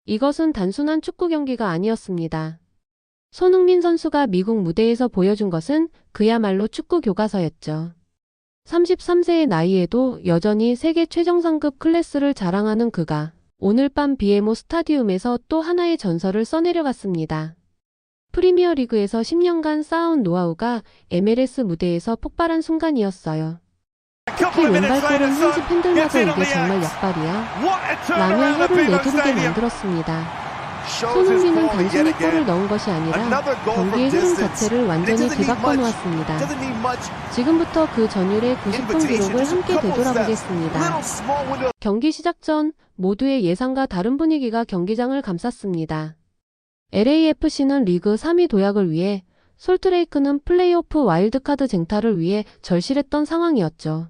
이것은 단순한 축구 경기가 아니었습니다. 손흥민 선수가 미국 무대에서 보여준 것은 그야말로 축구 교과서였죠. 33세의 나이에도 여전히 세계 최정상급 클래스를 자랑하는 그가 오늘 밤 BMO 스타디움에서 또 하나의 전설을 써내려갔습니다. 프리미어리그에서 10년간 쌓아온 노하우가 MLS 무대에서 폭발한 순간이었어요. 특히 왼발골은 현지 팬들마저 이게 정말 약발이야 라며 혀를 내두르게 만들었습니다. 손흥민은 단순히 골을 넣은 것이 아니라 경기의 흐름 자체를 완전히 뒤바꿔 놓았습니다. 지금부터 그 전율의 90분 기록을 함께 되돌아보겠습니다. 경기 시작 전 모두의 예상과 다른 분위기가 경기장을 감쌌습니다. LAFC는 리그 3위 도약을 위해, 솔트레이크는 플레이오프 와일드카드 쟁탈을 위해 절실했던 상황이었죠.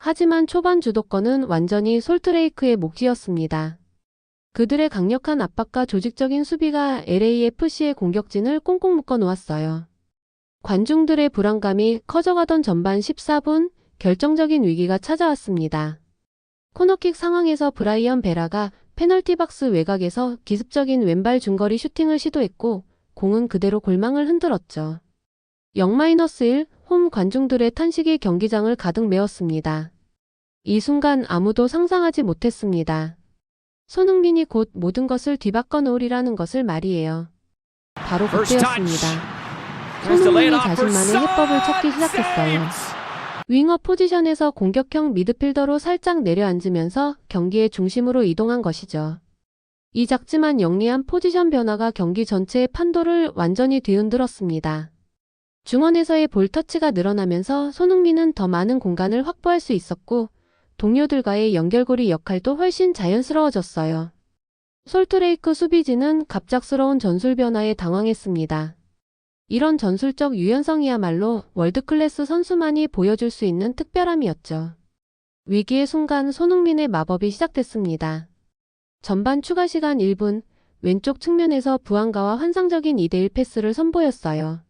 하지만 초반 주도권은 완전히 솔트레이크의 몫이었습니다. 그들의 강력한 압박과 조직적인 수비가 LAFC의 공격진을 꽁꽁 묶어 놓았어요. 관중들의 불안감이 커져가던 전반 14분, 결정적인 위기가 찾아왔습니다. 코너킥 상황에서 브라이언 베라가 페널티 박스 외곽에서 기습적인 왼발 중거리 슈팅을 시도했고, 공은 그대로 골망을 흔들었죠. 0-1 홈 관중들의 탄식이 경기장을 가득 메웠습니다. 이 순간 아무도 상상하지 못했습니다. 손흥민이 곧 모든 것을 뒤바꿔 놓으리라는 것을 말이에요. 바로 그때였습니다. 손흥민이 자신만의 해법을 찾기 시작했어요. 윙어 포지션에서 공격형 미드필더로 살짝 내려앉으면서 경기의 중심으로 이동한 것이죠. 이 작지만 영리한 포지션 변화가 경기 전체의 판도를 완전히 뒤흔들었습니다. 중원에서의 볼 터치가 늘어나면서 손흥민은 더 많은 공간을 확보할 수 있었고, 동료들과의 연결고리 역할도 훨씬 자연스러워졌어요. 솔트레이크 수비진은 갑작스러운 전술 변화에 당황했습니다. 이런 전술적 유연성이야말로 월드클래스 선수만이 보여줄 수 있는 특별함이었죠. 위기의 순간 손흥민의 마법이 시작됐습니다. 전반 추가 시간 1분, 왼쪽 측면에서 부안가와 환상적인 2대1 패스를 선보였어요.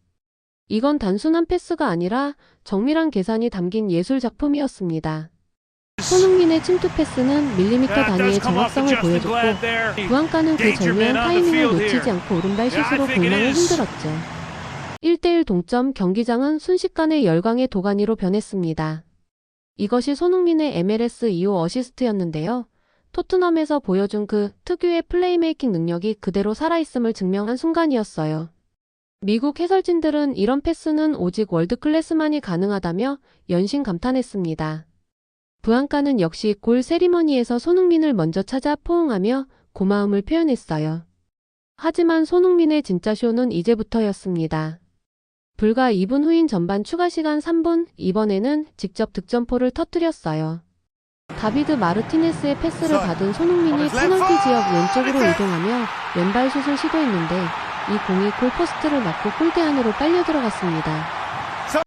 이건 단순한 패스가 아니라 정밀한 계산이 담긴 예술 작품이었습니다. 손흥민의 침투 패스는 밀리미터 단위의 정확성을 보여줬고, 부안가는 그 절묘한 타이밍을 놓치지 않고 오른발 슛으로 골망을 흔들었죠. 1대1 동점, 경기장은 순식간에 열광의 도가니로 변했습니다. 이것이 손흥민의 MLS 2호 어시스트였는데요. 토트넘에서 보여준 그 특유의 플레이메이킹 능력이 그대로 살아있음을 증명한 순간이었어요. 미국 해설진들은 이런 패스는 오직 월드클래스만이 가능하다며 연신 감탄했습니다. 부안가는 역시 골 세리머니에서 손흥민을 먼저 찾아 포옹하며 고마움을 표현했어요. 하지만 손흥민의 진짜 쇼는 이제부터였습니다. 불과 2분 후인 전반 추가 시간 3분, 이번에는 직접 득점포를 터뜨렸어요. 다비드 마르티네스의 패스를 받은 손흥민이 페널티 지역 왼쪽으로 이동하며 왼발 슛을 시도했는데, 이 공이 골포스트를 맞고 골대 안으로 빨려 들어갔습니다.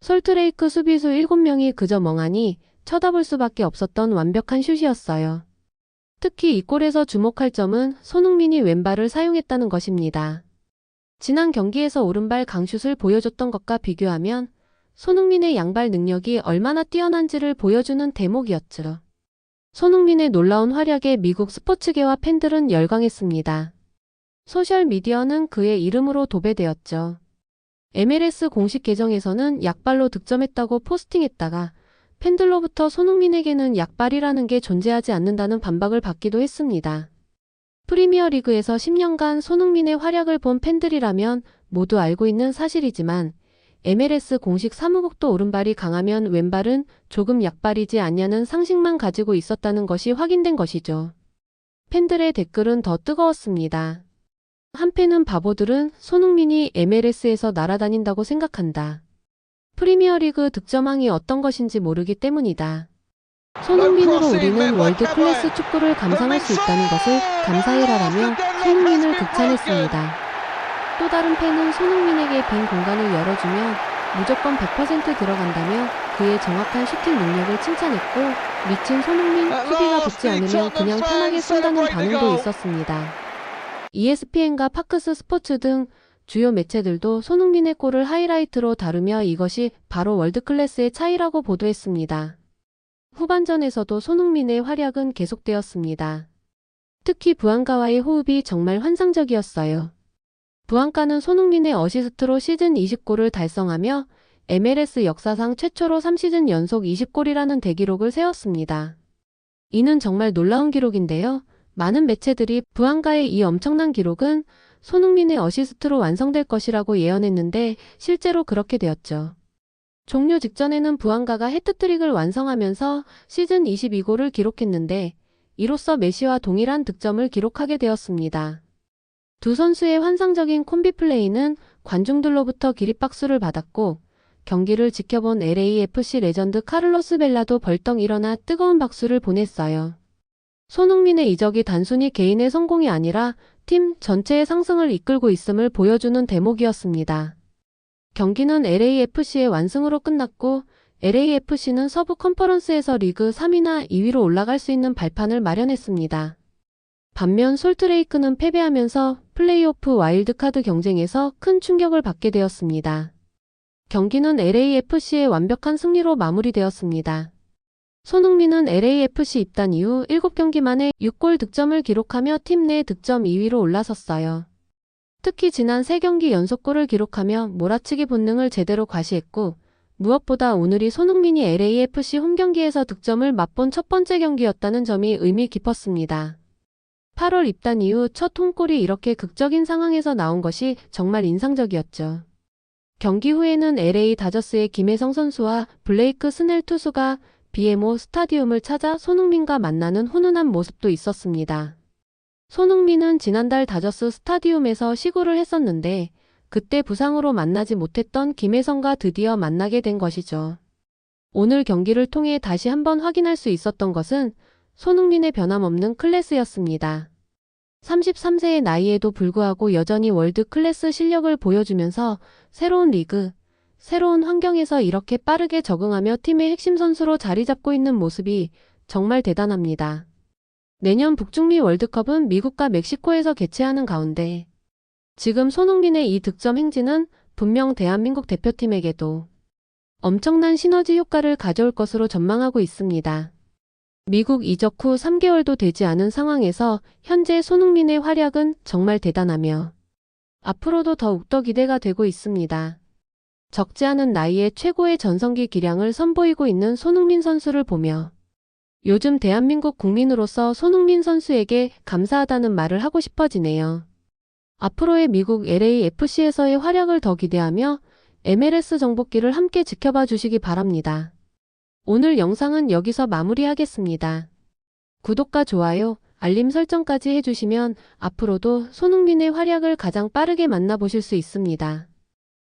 솔트레이크 수비수 7명이 그저 멍하니 쳐다볼 수밖에 없었던 완벽한 슛이었어요. 특히 이 골에서 주목할 점은 손흥민이 왼발을 사용했다는 것입니다. 지난 경기에서 오른발 강슛을 보여줬던 것과 비교하면 손흥민의 양발 능력이 얼마나 뛰어난지를 보여주는 대목이었죠. 손흥민의 놀라운 활약에 미국 스포츠계와 팬들은 열광했습니다. 소셜미디어는 그의 이름으로 도배되었죠. MLS 공식 계정에서는 약발로 득점했다고 포스팅했다가 팬들로부터 손흥민에게는 약발이라는 게 존재하지 않는다는 반박을 받기도 했습니다. 프리미어리그에서 10년간 손흥민의 활약을 본 팬들이라면 모두 알고 있는 사실이지만, MLS 공식 사무국도 오른발이 강하면 왼발은 조금 약발이지 않냐는 상식만 가지고 있었다는 것이 확인된 것이죠. 팬들의 댓글은 더 뜨거웠습니다. 한팬은 바보들은 손흥민이 MLS에서 날아다닌다고 생각한다. 프리미어리그 득점왕이 어떤 것인지 모르기 때문이다. 손흥민으로 우리는 월드클래스 축구를 감상할 수 있다는 것을 감사해라라며 손흥민을 극찬했습니다. 또 다른 팬은 손흥민에게 빈 공간을 열어주며 무조건 100% 들어간다며 그의 정확한 슈팅 능력을 칭찬했고, 미친 손흥민, 수비가 붙지 않으면 그냥 편하게 쏜다는 반응도 있었습니다. ESPN과 파크스 스포츠 등 주요 매체들도 손흥민의 골을 하이라이트로 다루며 이것이 바로 월드클래스의 차이라고 보도했습니다. 후반전에서도 손흥민의 활약은 계속되었습니다. 특히 부안가와의 호흡이 정말 환상적이었어요. 부안가는 손흥민의 어시스트로 시즌 20골을 달성하며 MLS 역사상 최초로 3시즌 연속 20골이라는 대기록을 세웠습니다. 이는 정말 놀라운 기록인데요. 많은 매체들이 부안가의 이 엄청난 기록은 손흥민의 어시스트로 완성될 것이라고 예언했는데 실제로 그렇게 되었죠. 종료 직전에는 부안가가 해트트릭을 완성하면서 시즌 22골을 기록했는데 이로써 메시와 동일한 득점을 기록하게 되었습니다. 두 선수의 환상적인 콤비 플레이는 관중들로부터 기립박수를 받았고 경기를 지켜본 LAFC 레전드 카를로스 벨라도 벌떡 일어나 뜨거운 박수를 보냈어요. 손흥민의 이적이 단순히 개인의 성공이 아니라 팀 전체의 상승을 이끌고 있음을 보여주는 대목이었습니다. 경기는 LAFC의 완승으로 끝났고 LAFC는 서부 컨퍼런스에서 리그 3위나 2위로 올라갈 수 있는 발판을 마련했습니다. 반면 솔트레이크는 패배하면서 플레이오프 와일드카드 경쟁에서 큰 충격을 받게 되었습니다. 경기는 LAFC의 완벽한 승리로 마무리되었습니다. 손흥민은 LAFC 입단 이후 7경기 만에 6골 득점을 기록하며 팀 내 득점 2위로 올라섰어요. 특히 지난 3경기 연속골을 기록하며 몰아치기 본능을 제대로 과시했고 무엇보다 오늘이 손흥민이 LAFC 홈경기에서 득점을 맛본 첫 번째 경기였다는 점이 의미 깊었습니다. 8월 입단 이후 첫 홈골이 이렇게 극적인 상황에서 나온 것이 정말 인상적이었죠. 경기 후에는 LA 다저스의 김혜성 선수와 블레이크 스넬 투수가 BMO 스타디움을 찾아 손흥민과 만나는 훈훈한 모습도 있었습니다. 손흥민은 지난달 다저스 스타디움에서 시구를 했었는데 그때 부상으로 만나지 못했던 김혜성과 드디어 만나게 된 것이죠. 오늘 경기를 통해 다시 한번 확인할 수 있었던 것은 손흥민의 변함없는 클래스였습니다. 33세의 나이에도 불구하고 여전히 월드 클래스 실력을 보여주면서 새로운 리그, 새로운 환경에서 이렇게 빠르게 적응하며 팀의 핵심 선수로 자리 잡고 있는 모습이 정말 대단합니다. 내년 북중미 월드컵은 미국과 멕시코에서 개최하는 가운데 지금 손흥민의 이 득점 행진은 분명 대한민국 대표팀에게도 엄청난 시너지 효과를 가져올 것으로 전망하고 있습니다. 미국 이적 후 3개월도 되지 않은 상황에서 현재 손흥민의 활약은 정말 대단하며 앞으로도 더욱더 기대가 되고 있습니다. 적지 않은 나이에 최고의 전성기 기량을 선보이고 있는 손흥민 선수를 보며 요즘 대한민국 국민으로서 손흥민 선수에게 감사하다는 말을 하고 싶어지네요. 앞으로의 미국 LAFC에서의 활약을 더 기대하며 MLS 정복기를 함께 지켜봐 주시기 바랍니다. 오늘 영상은 여기서 마무리하겠습니다. 구독과 좋아요, 알림 설정까지 해주시면 앞으로도 손흥민의 활약을 가장 빠르게 만나보실 수 있습니다.